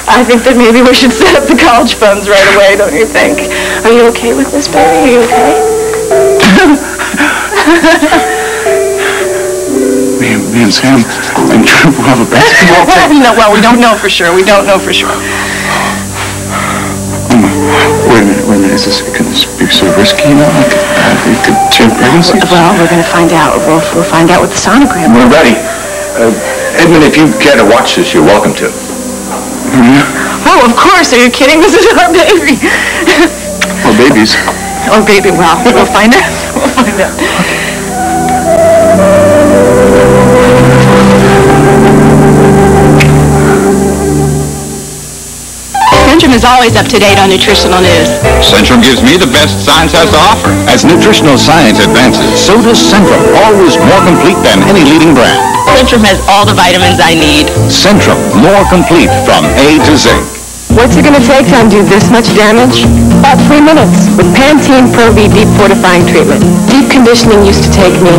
I think that maybe we should set up the college funds right away, don't you think? Are you okay with this, baby? Are you okay? Me and Sam and Trip will have a basketball team. No, well, we don't know for sure. We don't know for sure. Wait a minute. Could this be so risky, you know? It could turn pregnancy? Well, we're going to find out. We'll find out with the sonogram. We're ready. Edmund, if you care to watch this, you're welcome to. Oh, of course. Are you kidding? This is our baby. Or babies. Or baby. Well, we'll find out. We'll find out. Centrum is always up to date on nutritional news. Centrum gives me the best science has to offer. As nutritional science advances, so does Centrum, always more complete than any leading brand. Centrum has all the vitamins I need. Centrum, more complete from A to Z. What's it going to take to undo this much damage? About 3 minutes with Pantene Pro-V Deep Fortifying Treatment. Deep conditioning used to take me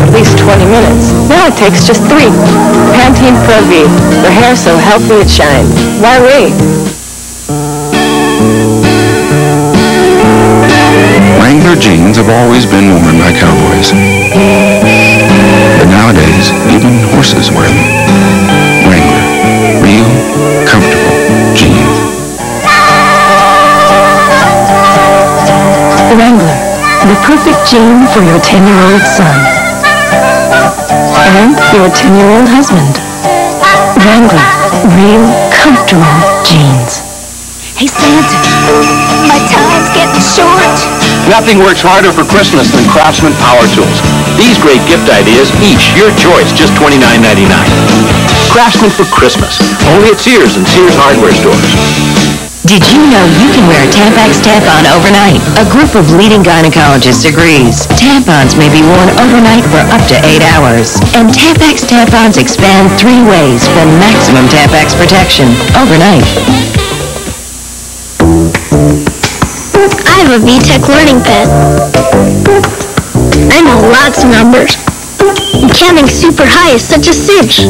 at least 20 minutes. Now it takes just 3. Pantene Pro-V. For hair so healthy it shines. Why wait? Wrangler jeans have always been worn by cowboys. But nowadays, even horses wear them. Wrangler. Real, comfortable jeans. Wrangler, the perfect jean for your 10-year-old son. And your 10-year-old husband. Wrangler, real, comfortable jeans. Hey, Santa, my time's getting short. Nothing works harder for Christmas than Craftsman Power Tools. These great gift ideas, each your choice, just $29.99. Craftsman for Christmas, only at Sears and Sears hardware stores. Did you know you can wear a Tampax tampon overnight? A group of leading gynecologists agrees. Tampons may be worn overnight for up to 8 hours. And Tampax tampons expand 3 ways for maximum Tampax protection overnight. I have a VTech learning pad. I know lots of numbers. And counting super high is such a cinch.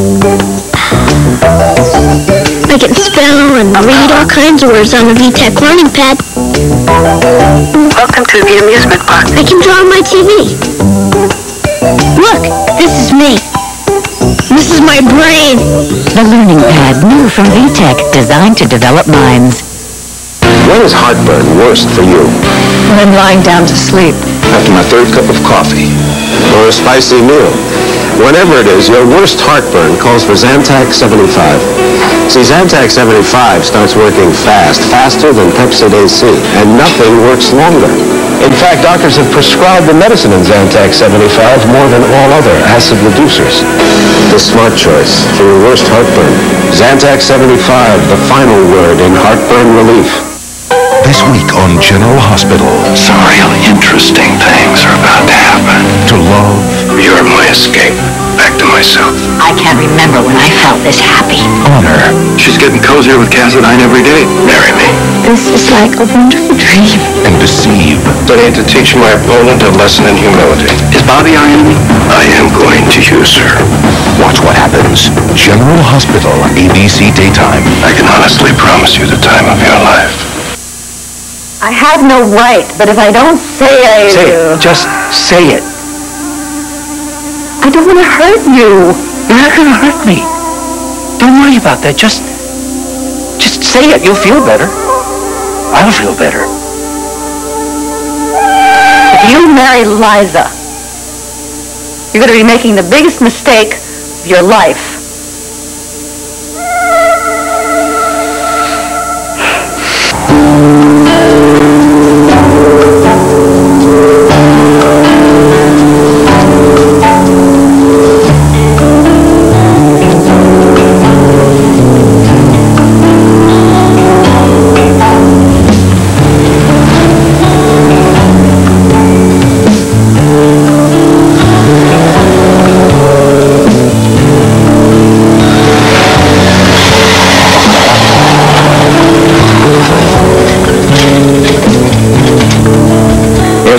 I can spell and read all kinds of words on the VTech learning pad. Welcome to the amusement park. I can draw on my TV. Look, this is me. This is my brain. The learning pad, new from VTech, designed to develop minds. When is heartburn worst for you? When I'm lying down to sleep. After my 3rd cup of coffee. Or a spicy meal. Whenever it is, your worst heartburn calls for Zantac 75. See, Zantac 75 starts working fast, faster than Pepcid AC, and nothing works longer. In fact, doctors have prescribed the medicine in Zantac 75 more than all other acid reducers. The smart choice for your worst heartburn. Zantac 75, the final word in heartburn relief. This week on General Hospital. Some real interesting things are about to happen. To love. You're my escape. Back to myself. I can't remember when I felt this happy. Honor. She's getting cozier with Cassadine every day. Marry me. This is like a wonderful dream. And deceive. I need to teach my opponent a lesson in humility. Is Bobby our enemy? I am going to use her. Watch what happens. General Hospital, ABC Daytime. I can honestly promise you the time of your life. I have no right, but if I don't say I Say do... it. Just say it. I don't want to hurt you. You're not going to hurt me. Don't worry about that. Just say it. You'll feel better. I'll feel better. If you marry Liza, you're going to be making the biggest mistake of your life.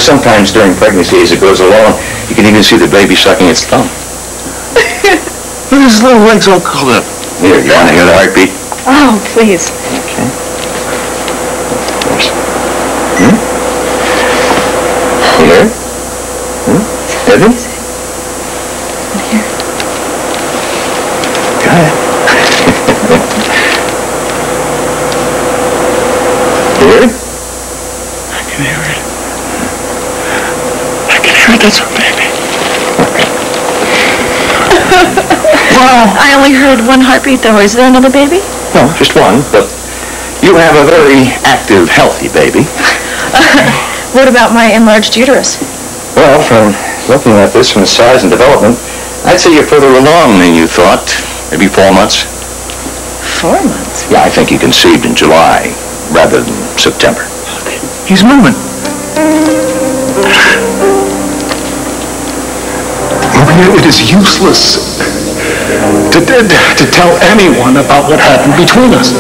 Sometimes during pregnancy, as it goes along, you can even see the baby sucking its thumb. Look at his little legs all curled up. Here, you want to hear the heartbeat? Oh, please. Okay. Here? Steady? Here. Go ahead. Here? I can hear it. That's her baby. Wow. I only heard one heartbeat, though. Is there another baby? No, just one, but you have a very active, healthy baby. What about my enlarged uterus? Well, from looking at this from the size and development, I'd say you're further along than you thought. Maybe 4 months. 4 months? Yeah, I think you conceived in July. rather than September. He's moving. Maria, it is useless to tell anyone about what happened between us.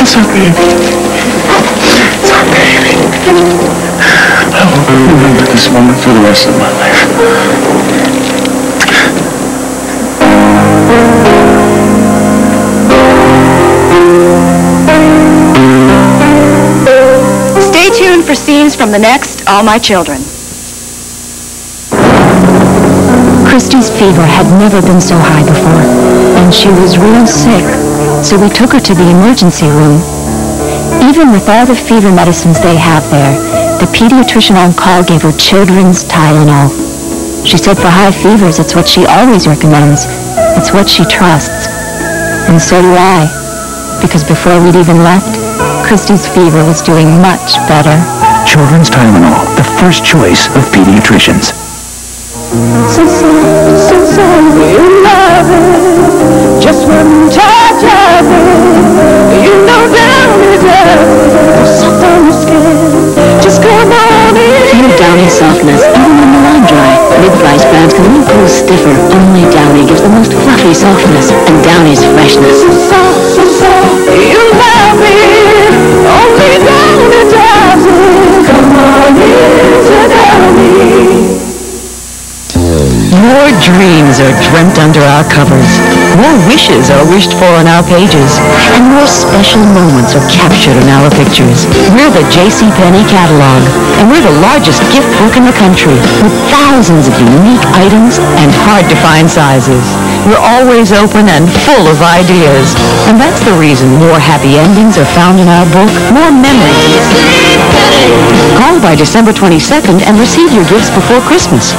It's our baby. It's our baby. I will remember this moment for the rest of my life. Stay tuned for scenes from the next All My Children. Christy's fever had never been so high before, and she was real sick, so we took her to the emergency room. Even with all the fever medicines they have there, the pediatrician on call gave her children's Tylenol. She said for high fevers, it's what she always recommends. It's what she trusts. And so do I, because before we'd even left, Christy's fever was doing much better. Children's Tylenol, the first choice of pediatricians. So sorry, you love it. Just one touch of it. You know down is love. Soft on your skin. Just come on in. Feel Downy's softness, even when the line dry. Mid-price brands can leave clothes stiffer. Only Downy gives the most fluffy softness and Downy's freshness. So soft, you love it. Only Downy does it. Come on in to Downy. More dreams are dreamt under our covers. More wishes are wished for on our pages. And more special moments are captured in our pictures. We're the JCPenney catalog, and we're the largest gift book in the country, with thousands of unique items and hard-to-find sizes. We're always open and full of ideas. And that's the reason more happy endings are found in our book, more memories. Call by December 22nd and receive your gifts before Christmas.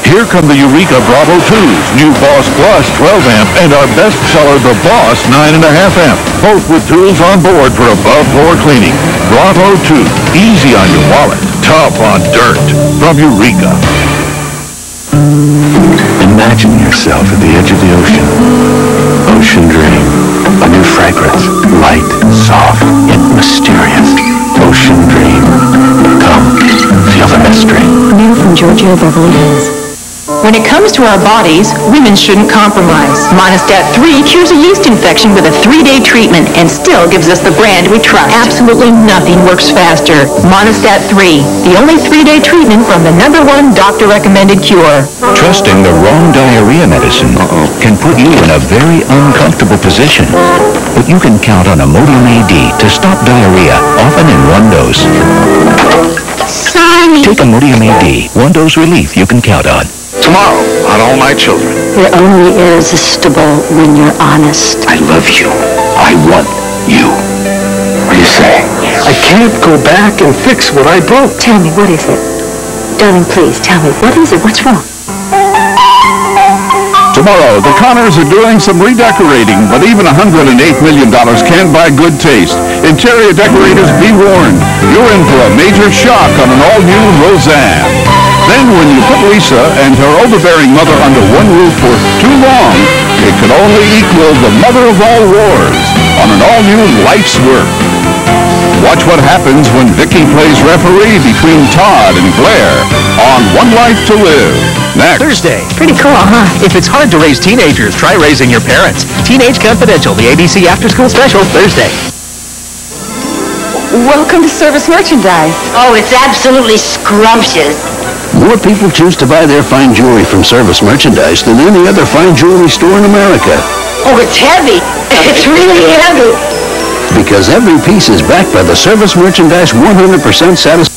Here come the Eureka Bravo 2s, new Boss Plus 12 amp, and our bestseller, the Boss 9.5 amp, both with tools on board for above-floor cleaning. Bravo 2, easy on your wallet, tough on dirt, from Eureka. Imagine yourself at the edge of the ocean. Ocean Dream, a new fragrance, light, soft, yet mysterious. Ocean Dream. Come, feel the mystery. New from Giorgio Beverly Hills. When it comes to our bodies, women shouldn't compromise. Monistat 3 cures a yeast infection with a 3-day treatment and still gives us the brand we trust. Absolutely nothing works faster. Monistat 3, the only 3-day treatment from the #1 doctor-recommended cure. Trusting the wrong diarrhea medicine can put you in a very uncomfortable position. But you can count on Imodium AD to stop diarrhea, often in one dose. Sorry. Take Imodium AD, one dose relief you can count on. Tomorrow on All My Children. You're only irresistible when you're honest. I love you. I want you. What do you say? I can't go back and fix what I broke. Tell me, what is it? Darling, please, tell me, what is it? What's wrong? Tomorrow, the Connors are doing some redecorating, but even $108 million can't buy good taste. Interior decorators, be warned. You're in for a major shock on an all-new Roseanne. Then when you put Lisa and her overbearing mother under one roof for too long, it could only equal the mother of all wars on an all-new Life's Work. Watch what happens when Vicky plays referee between Todd and Blair on One Life to Live. Next. Thursday. Pretty cool, huh? If it's hard to raise teenagers, try raising your parents. Teenage Confidential, the ABC After School Special, Thursday. Welcome to Service Merchandise. Oh, it's absolutely scrumptious. More people choose to buy their fine jewelry from Service Merchandise than any other fine jewelry store in America. Oh, it's heavy. It's really heavy. Because every piece is backed by the Service Merchandise 100% satisfaction